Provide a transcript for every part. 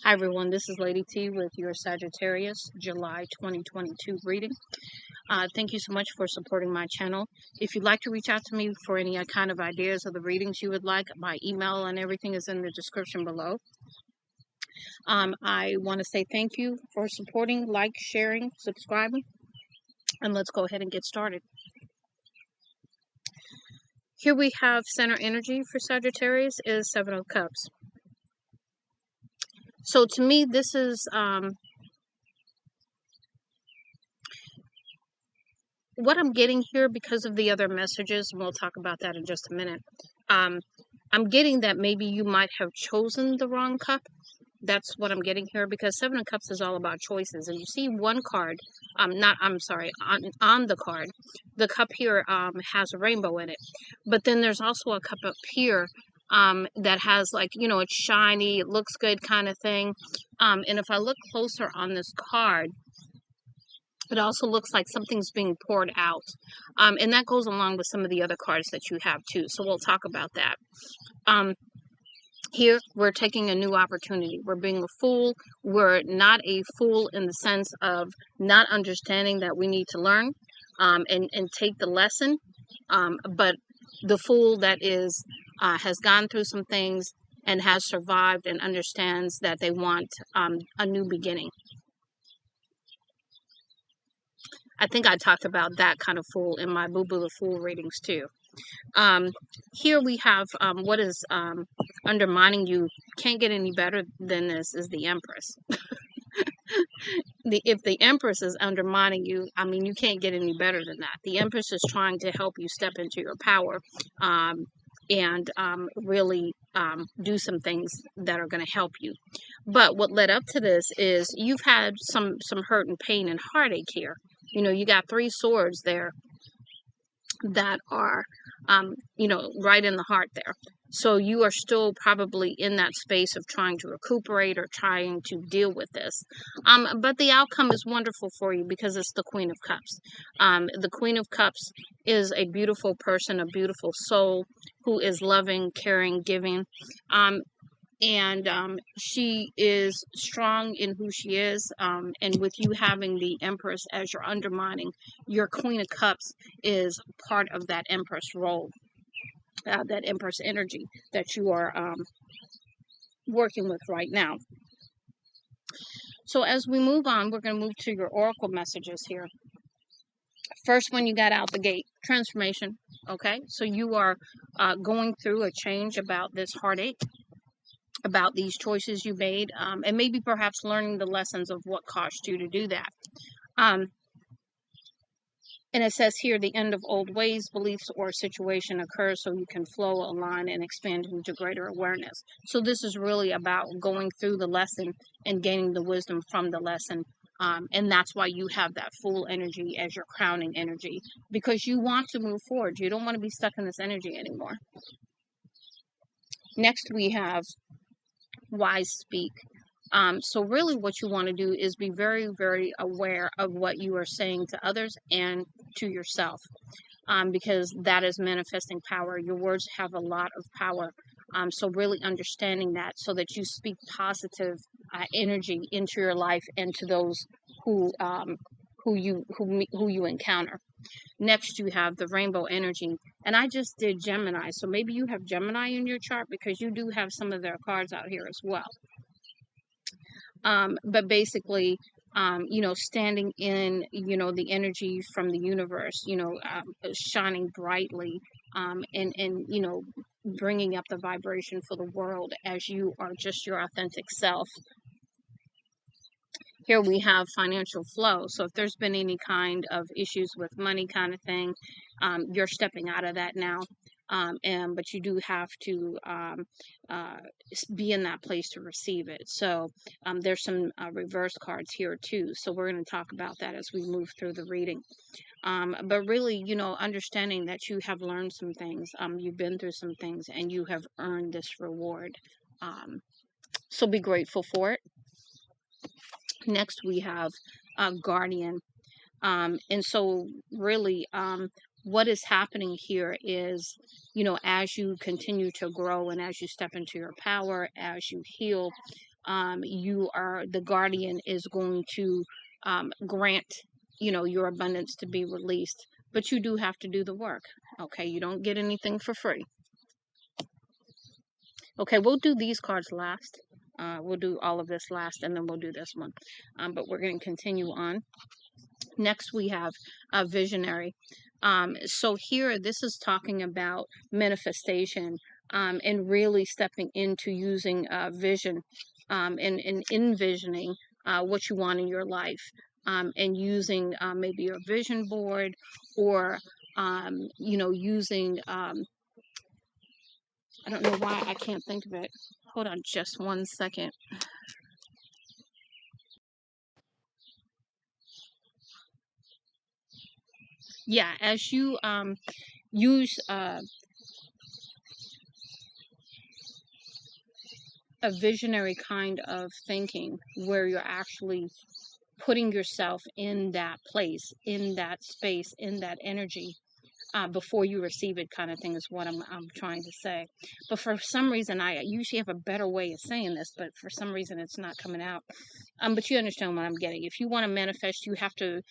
Hi everyone, this is Lady T with your Sagittarius July 2022 reading. Thank you so much for supporting my channel. If you'd like to reach out to me for any kind of ideas of the readings you would like, my email and everything is in the description below. I want to say thank you for supporting, like, sharing, subscribing, and let's go ahead and get started. Here we have center energy for Sagittarius is Seven of Cups. So to me, this is what I'm getting here because of the other messages, and we'll talk about that in just a minute. I'm getting that maybe you might have chosen the wrong cup. That's what I'm getting here, because Seven of Cups is all about choices. And you see one card, on the card, the cup here has a rainbow in it. But then there's also a cup up here that has, like, it's shiny, it looks good kind of thing. And if I look closer on this card, it also looks like something's being poured out. And that goes along with some of the other cards that you have too. So we'll talk about that. Here, we're taking a new opportunity. We're being a fool. We're not a fool in the sense of not understanding that we need to learn and take the lesson. But the fool that is has gone through some things and has survived and understands that they want a new beginning. I think I talked about that kind of fool in my Boo Boo the Fool readings too. Here we have what is undermining you. Can't get any better than this is the Empress. If the Empress is undermining you, I mean, you can't get any better than that. The Empress is trying to help you step into your power and really do some things that are going to help you. But what led up to this is you've had some hurt and pain and heartache here. You got three swords there that are, right in the heart there. So you are still probably in that space of trying to recuperate or trying to deal with this. But the outcome is wonderful for you because it's the Queen of Cups. The Queen of Cups is a beautiful person, a beautiful soul who is loving, caring, giving. And she is strong in who she is, and with you having the Empress as your undermining, your Queen of Cups is part of that Empress role, that Empress energy that you are working with right now. So as we move on, we're going to move to your oracle messages here. First one you got out the gate, transformation. Okay, so you are going through a change about this heartache, about these choices you made, and maybe perhaps learning the lessons of what caused you to do that. And it says here, the end of old ways, beliefs, or situation occurs so you can flow, align, and expand into greater awareness. So this is really about going through the lesson and gaining the wisdom from the lesson. And that's why you have that full energy as your crowning energy, because you want to move forward. You don't want to be stuck in this energy anymore. Next, we have wise speak. So really what you want to do is be very, very aware of what you are saying to others and to yourself, because that is manifesting power. Your words have a lot of power. So really understanding that so that you speak positive energy into your life and to those who you encounter. Next, you have the rainbow energy, and I just did Gemini, so maybe you have Gemini in your chart because you do have some of their cards out here as well. But basically, standing in, the energy from the universe, shining brightly, and bringing up the vibration for the world as you are just your authentic self. Here we have financial flow. So if there's been any kind of issues with money kind of thing, you're stepping out of that now. But you do have to be in that place to receive it. So there's some reverse cards here too. So we're going to talk about that as we move through the reading. But really, understanding that you have learned some things, you've been through some things, and you have earned this reward. So be grateful for it. Next, we have guardian. And so really, what is happening here is, as you continue to grow and as you step into your power, as you heal, the guardian is going to grant, your abundance to be released. But you do have to do the work. Okay, you don't get anything for free. Okay, we'll do these cards last. We'll do all of this last, and then we'll do this one. But we're going to continue on. Next, we have a visionary. So here, this is talking about manifestation, and really stepping into using vision, and envisioning what you want in your life, and using maybe your vision board, or using, I don't know why I can't think of it. Hold on just one second. Yeah, as you use a visionary kind of thinking, where you're actually putting yourself in that place, in that space, in that energy, before you receive it, kind of thing, is what I'm trying to say. But for some reason, I usually have a better way of saying this, but for some reason it's not coming out. But you understand what I'm getting. If you want to manifest, you have to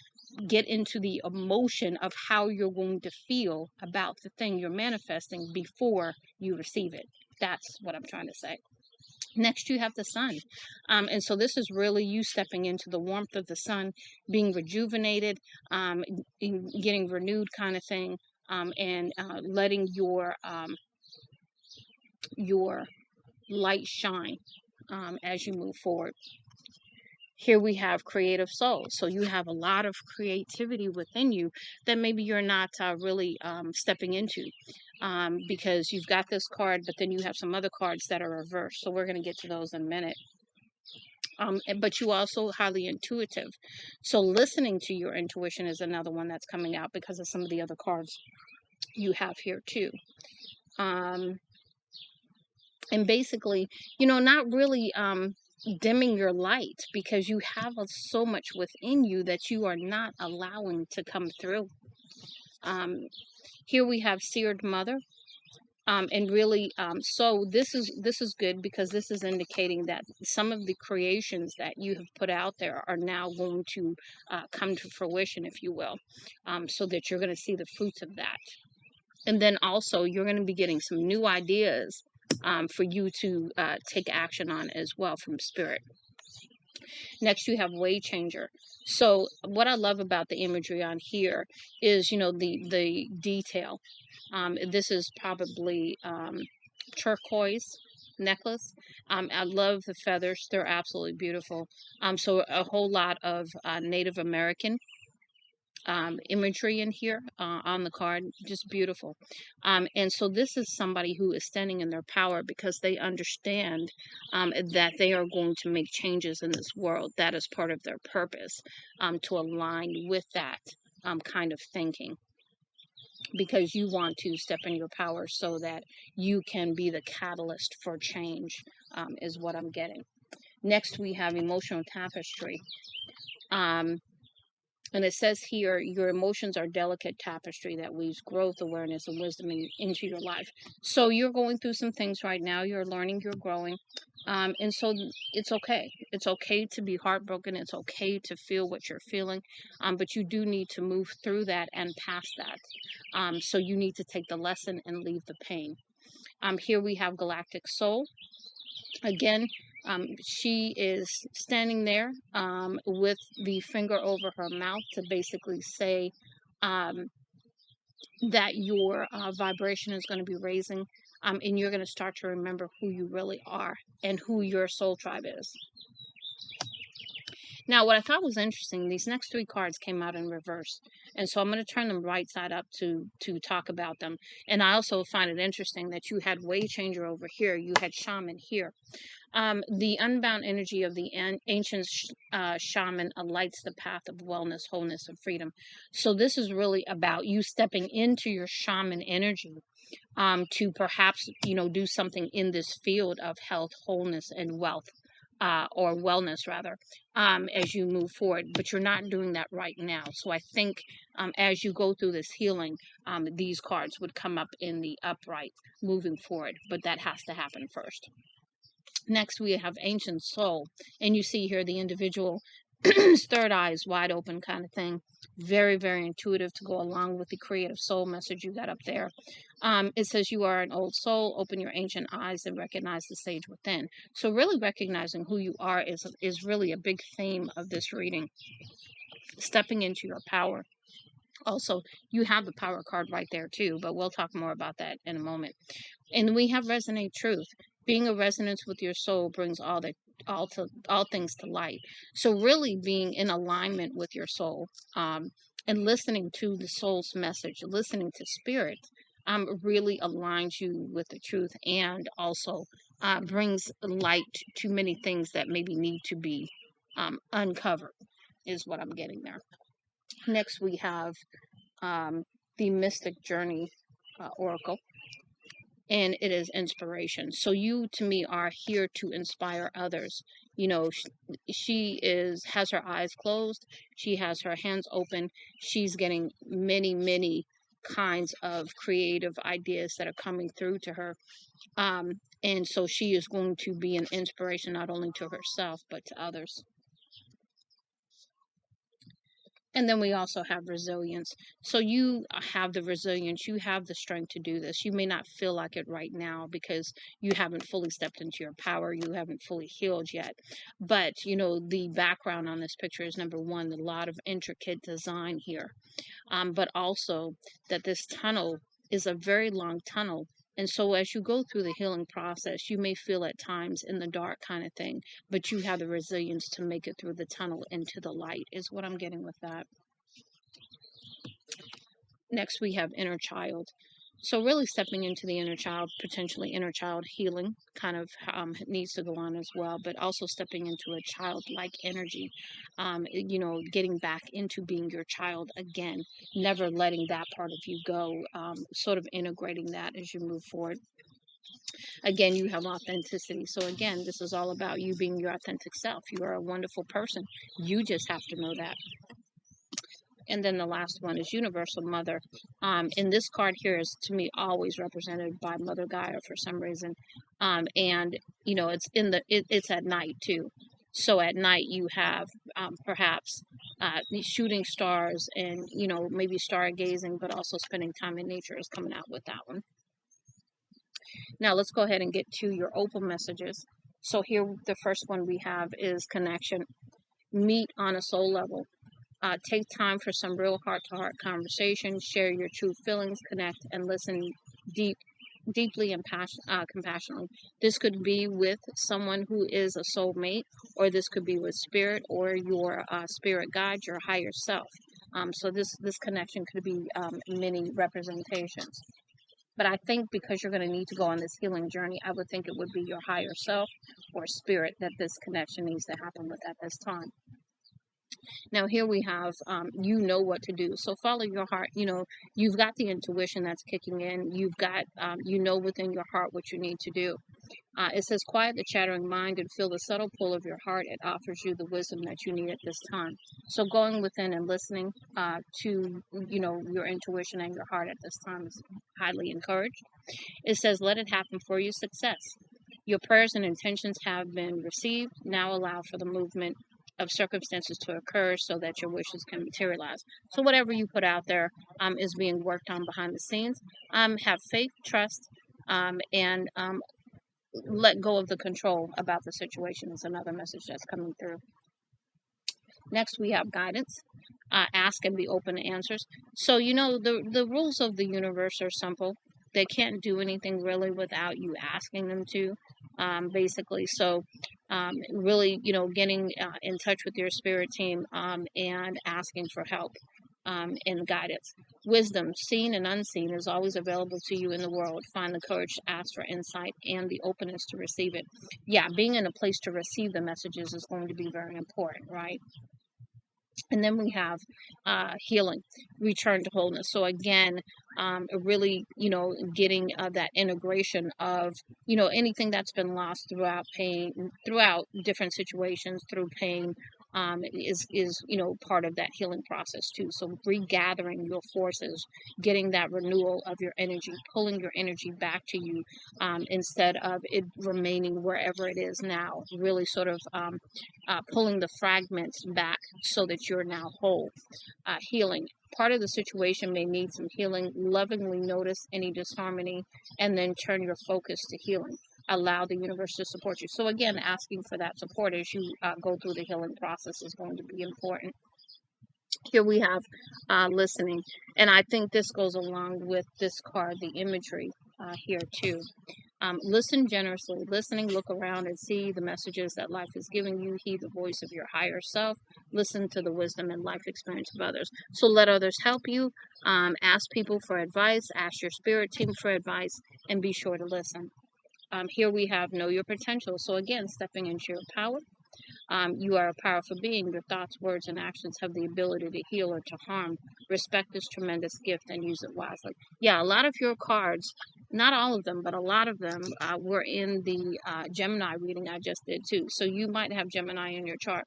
get into the emotion of how you're going to feel about the thing you're manifesting before you receive it. That's what I'm trying to say. Next, you have the sun. And so this is really you stepping into the warmth of the sun, being rejuvenated, getting renewed, kind of thing, and letting your light shine as you move forward. Here we have creative soul. So you have a lot of creativity within you that maybe you're not really stepping into, because you've got this card, but then you have some other cards that are reversed. So we're going to get to those in a minute. But you also highly intuitive. So listening to your intuition is another one that's coming out because of some of the other cards you have here too. And basically, not really dimming your light, because you have so much within you that you are not allowing to come through. Here we have seared mother. And really, so this is good, because this is indicating that some of the creations that you have put out there are now going to come to fruition, if you will, so that you're going to see the fruits of that. And then also you're going to be getting some new ideas for you to take action on as well from spirit. Next, you have way changer. So what I love about the imagery on here is, the detail. This is probably turquoise necklace. I love the feathers. They're absolutely beautiful. So a whole lot of Native American imagery in here on the card, just beautiful. And so this is somebody who is standing in their power, because they understand that they are going to make changes in this world. That is part of their purpose, to align with that kind of thinking, because you want to step in your power so that you can be the catalyst for change, is what I'm getting. Next, we have emotional tapestry. And it says here, your emotions are delicate tapestry that weaves growth, awareness, and wisdom into your life. So you're going through some things right now. You're learning, you're growing. And so it's okay. It's okay to be heartbroken. It's okay to feel what you're feeling. But you do need to move through that and past that. So you need to take the lesson and leave the pain. Here we have Galactic Soul. Again, she is standing there with the finger over her mouth to basically say that your vibration is going to be raising, and you're going to start to remember who you really are and who your soul tribe is. Now, what I thought was interesting, these next three cards came out in reverse. And so I'm going to turn them right side up to talk about them. And I also find it interesting that you had Way Changer over here. You had Shaman here. The unbound energy of the ancient shaman lights the path of wellness, wholeness, and freedom. So this is really about you stepping into your shaman energy, to perhaps, do something in this field of health, wholeness, and wealth. Or wellness rather, as you move forward, but you're not doing that right now. So I think as you go through this healing, these cards would come up in the upright moving forward, but that has to happen first. Next, we have ancient soul. And you see here the individual third eye is wide open kind of thing. Very, very intuitive to go along with the creative soul message you got up there. It says you are an old soul. Open your ancient eyes and recognize the sage within. So really recognizing who you are is really a big theme of this reading. Stepping into your power. Also, you have the power card right there too, but we'll talk more about that in a moment. And we have resonate truth. Being a resonance with your soul brings all things to light. So really being in alignment with your soul, and listening to the soul's message, listening to spirit, really aligns you with the truth, and also brings light to many things that maybe need to be uncovered, is what I'm getting there. Next, we have the Mystic Journey Oracle, and it is inspiration. So you, to me, are here to inspire others. You know, she has her eyes closed, she has her hands open, she's getting many, many kinds of creative ideas that are coming through to her. And so she is going to be an inspiration not only to herself but to others. And then we also have resilience. So you have the resilience, you have the strength to do this. You may not feel like it right now because you haven't fully stepped into your power, you haven't fully healed yet. But, the background on this picture is, number one, a lot of intricate design here. But also that this tunnel is a very long tunnel. And so as you go through the healing process, you may feel at times in the dark kind of thing, but you have the resilience to make it through the tunnel into the light, is what I'm getting with that. Next, we have inner child. So really stepping into the inner child, potentially inner child healing kind of needs to go on as well, but also stepping into a childlike energy, getting back into being your child again, never letting that part of you go, sort of integrating that as you move forward. Again, you have authenticity. So again, this is all about you being your authentic self. You are a wonderful person. You just have to know that. And then the last one is Universal Mother. And this card here is, to me, always represented by Mother Gaia for some reason. And it's at night too. So at night you have perhaps shooting stars, and maybe stargazing, but also spending time in nature is coming out with that one. Now let's go ahead and get to your opal messages. So here, the first one we have is connection. Meet on a soul level. Take time for some real heart-to-heart conversation. Share your true feelings, connect, and listen deeply and compassionately. This could be with someone who is a soulmate, or this could be with spirit, or your spirit guide, your higher self. So this connection could be many representations. But I think because you're going to need to go on this healing journey, I would think it would be your higher self or spirit that this connection needs to happen with at this time. Now here we have, you know what to do. So follow your heart. You've got the intuition that's kicking in. You've got, within your heart what you need to do. It says, quiet the chattering mind and feel the subtle pull of your heart. It offers you the wisdom that you need at this time. So going within and listening to, your intuition and your heart at this time is highly encouraged. It says, let it happen for you, success. Your prayers and intentions have been received. Now allow for the movement of circumstances to occur so that your wishes can materialize. So whatever you put out there is being worked on behind the scenes. Have faith, trust, and let go of the control about the situation is another message that's coming through. Next, we have guidance. Ask and be open to answers. So, the rules of the universe are simple. They can't do anything really without you asking them to, basically. So, really, getting in touch with your spirit team and asking for help and guidance. Wisdom, seen and unseen, is always available to you in the world. Find the courage to ask for insight and the openness to receive it. Yeah, being in a place to receive the messages is going to be very important, right? And then we have healing, return to wholeness. So again, really, getting that integration of, anything that's been lost throughout pain, throughout different situations, through pain, is part of that healing process too. So regathering your forces, getting that renewal of your energy, pulling your energy back to you, instead of it remaining wherever it is now. Really sort of pulling the fragments back so that you're now whole. Healing. Part of the situation may need some healing. Lovingly notice any disharmony and then turn your focus to healing. Allow the universe to support you. So, again, asking for that support as you go through the healing process is going to be important. Here we have listening. And I think this goes along with this card, the imagery here too. Listen generously. Listening, look around and see the messages that life is giving you. Heed the voice of your higher self. Listen to the wisdom and life experience of others. So let others help you. Ask people for advice. Ask your spirit team for advice. And be sure to listen. Here we have know your potential. So again, stepping into your power. You are a powerful being. Your thoughts, words, and actions have the ability to heal or to harm. Respect this tremendous gift and use it wisely. Yeah, a lot of your cards, not all of them, but a lot of them were in the Gemini reading I just did too. So you might have Gemini in your chart.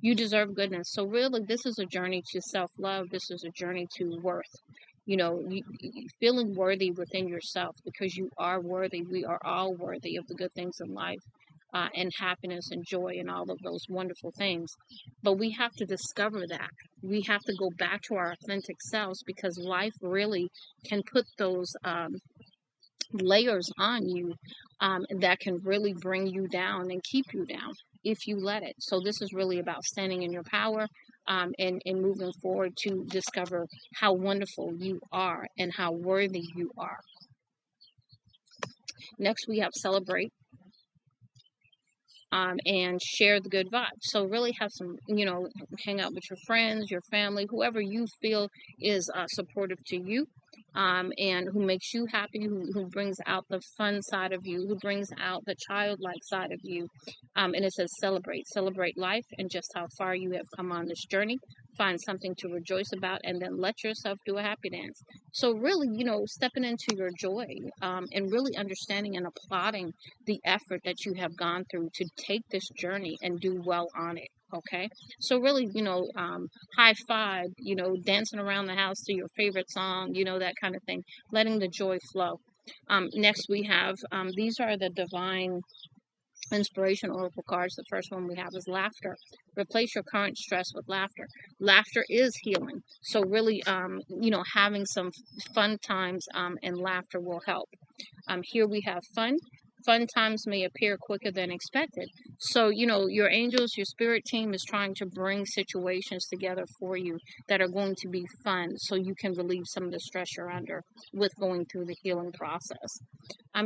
You deserve goodness. So really, this is a journey to self-love. This is a journey to worth. Feeling worthy within yourself, because you are worthy. We are all worthy of the good things in life. And happiness and joy and all of those wonderful things. But we have to discover that. We have to go back to our authentic selves, because life really can put those layers on you that can really bring you down and keep you down if you let it. So this is really about standing in your power and moving forward to discover how wonderful you are and how worthy you are. Next, we have celebrate. And share the good vibes. So really have some, hang out with your friends, your family, whoever you feel is supportive to you, and who makes you happy, who brings out the fun side of you, who brings out the childlike side of you. And it says celebrate life and just how far you have come on this journey. Find something to rejoice about, and then let yourself do a happy dance. So really, stepping into your joy, and really understanding and applauding the effort that you have gone through to take this journey and do well on it. Okay, so really, high five, dancing around the house to your favorite song, that kind of thing, letting the joy flow. Next, we have these are the divine inspiration oracle cards. The first one we have is laughter. Replace your current stress with laughter. Laughter is healing. So really, having some fun times and laughter will help. Here we have fun. Fun times may appear quicker than expected. So, your angels, your spirit team is trying to bring situations together for you that are going to be fun, so you can relieve some of the stress you're under with going through the healing process.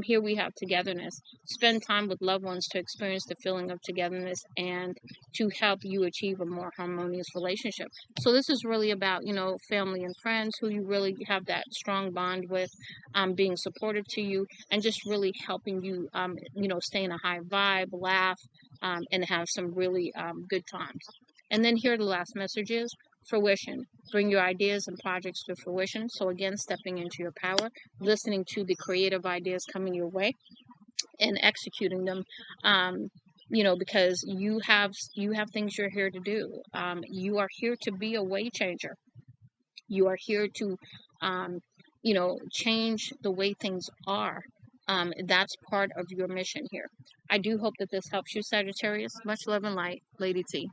Here we have togetherness. Spend time with loved ones to experience the feeling of togetherness and to help you achieve a more harmonious relationship. So this is really about, family and friends who you really have that strong bond with, being supportive to you, and just really helping you, stay in a high vibe, laugh, and have some really good times. And then here the last message is fruition. Bring your ideas and projects to fruition. So again, stepping into your power, listening to the creative ideas coming your way, and executing them. Because you have things you're here to do. You are here to be a way changer. You are here to, change the way things are. That's part of your mission here. I do hope that this helps you, Sagittarius. Much love and light, Lady T.